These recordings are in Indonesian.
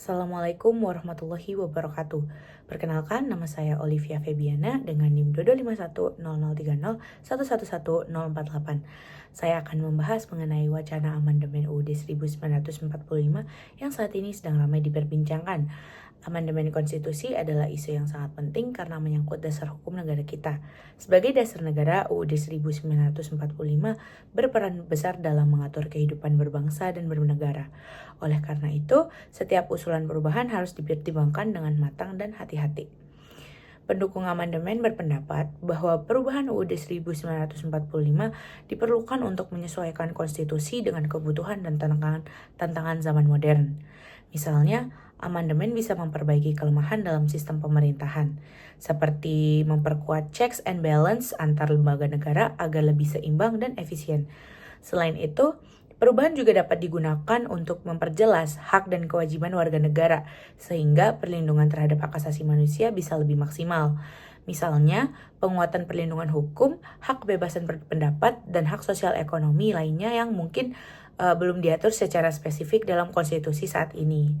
Assalamualaikum warahmatullahi wabarakatuh. Perkenalkan, nama saya Olivia Febiana dengan NIM Dodo 510030111048. Saya akan membahas mengenai wacana amandemen UUD 1945 yang saat ini sedang ramai diperbincangkan. Amandemen konstitusi adalah isu yang sangat penting karena menyangkut dasar hukum negara kita. Sebagai dasar negara, UUD 1945 berperan besar dalam mengatur kehidupan berbangsa dan bernegara. Oleh karena itu, setiap usulan perubahan harus dipertimbangkan dengan matang dan hati-hati. Pendukung amandemen berpendapat bahwa perubahan UUD 1945 diperlukan untuk menyesuaikan konstitusi dengan kebutuhan dan tantangan zaman modern. Misalnya, amandemen bisa memperbaiki kelemahan dalam sistem pemerintahan, seperti memperkuat checks and balance antar lembaga negara agar lebih seimbang dan efisien. Selain itu, perubahan juga dapat digunakan untuk memperjelas hak dan kewajiban warga negara, sehingga perlindungan terhadap hak asasi manusia bisa lebih maksimal. Misalnya, penguatan perlindungan hukum, hak kebebasan berpendapat, dan hak sosial ekonomi lainnya yang mungkin belum diatur secara spesifik dalam konstitusi saat ini.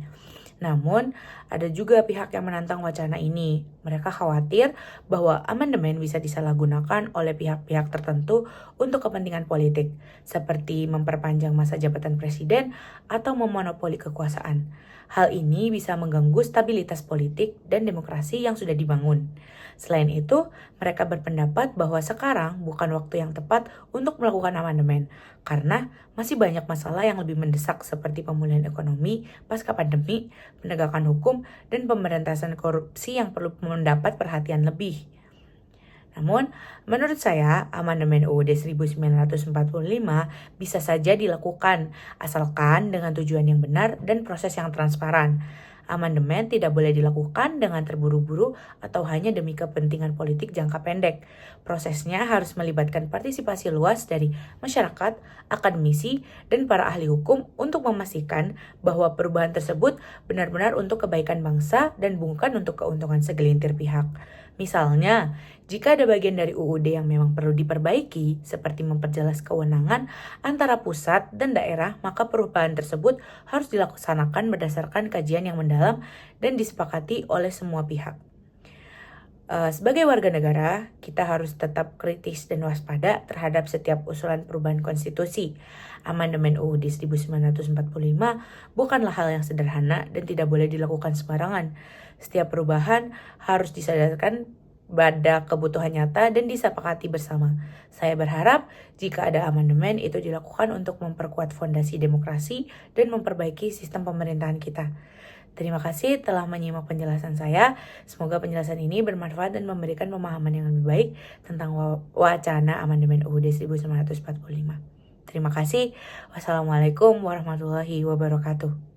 Namun, ada juga pihak yang menantang wacana ini. Mereka khawatir bahwa amandemen bisa disalahgunakan oleh pihak-pihak tertentu untuk kepentingan politik, seperti memperpanjang masa jabatan presiden atau memonopoli kekuasaan. Hal ini bisa mengganggu stabilitas politik dan demokrasi yang sudah dibangun. Selain itu, mereka berpendapat bahwa sekarang bukan waktu yang tepat untuk melakukan amandemen, karena masih banyak masalah yang lebih mendesak seperti pemulihan ekonomi pasca pandemi, penegakan hukum, dan pemberantasan korupsi yang perlu mendapat perhatian lebih. Namun, menurut saya, amandemen UUD 1945 bisa saja dilakukan, asalkan dengan tujuan yang benar dan proses yang transparan. Amandemen tidak boleh dilakukan dengan terburu-buru atau hanya demi kepentingan politik jangka pendek. Prosesnya harus melibatkan partisipasi luas dari masyarakat, akademisi, dan para ahli hukum untuk memastikan bahwa perubahan tersebut benar-benar untuk kebaikan bangsa dan bukan untuk keuntungan segelintir pihak. Misalnya, jika ada bagian dari UUD yang memang perlu diperbaiki, seperti memperjelas kewenangan antara pusat dan daerah, maka perubahan tersebut harus dilaksanakan berdasarkan kajian yang mendalam dan disepakati oleh semua pihak. Sebagai warga negara, kita harus tetap kritis dan waspada terhadap setiap usulan perubahan konstitusi. Amandemen UUD 1945 bukanlah hal yang sederhana dan tidak boleh dilakukan sembarangan. Setiap perubahan harus disadarkan pada kebutuhan nyata dan disepakati bersama. Saya berharap jika ada amandemen itu dilakukan untuk memperkuat fondasi demokrasi dan memperbaiki sistem pemerintahan kita. Terima kasih telah menyimak penjelasan saya. Semoga penjelasan ini bermanfaat dan memberikan pemahaman yang lebih baik tentang wacana amandemen UUD 1945. Terima kasih. Wassalamualaikum warahmatullahi wabarakatuh.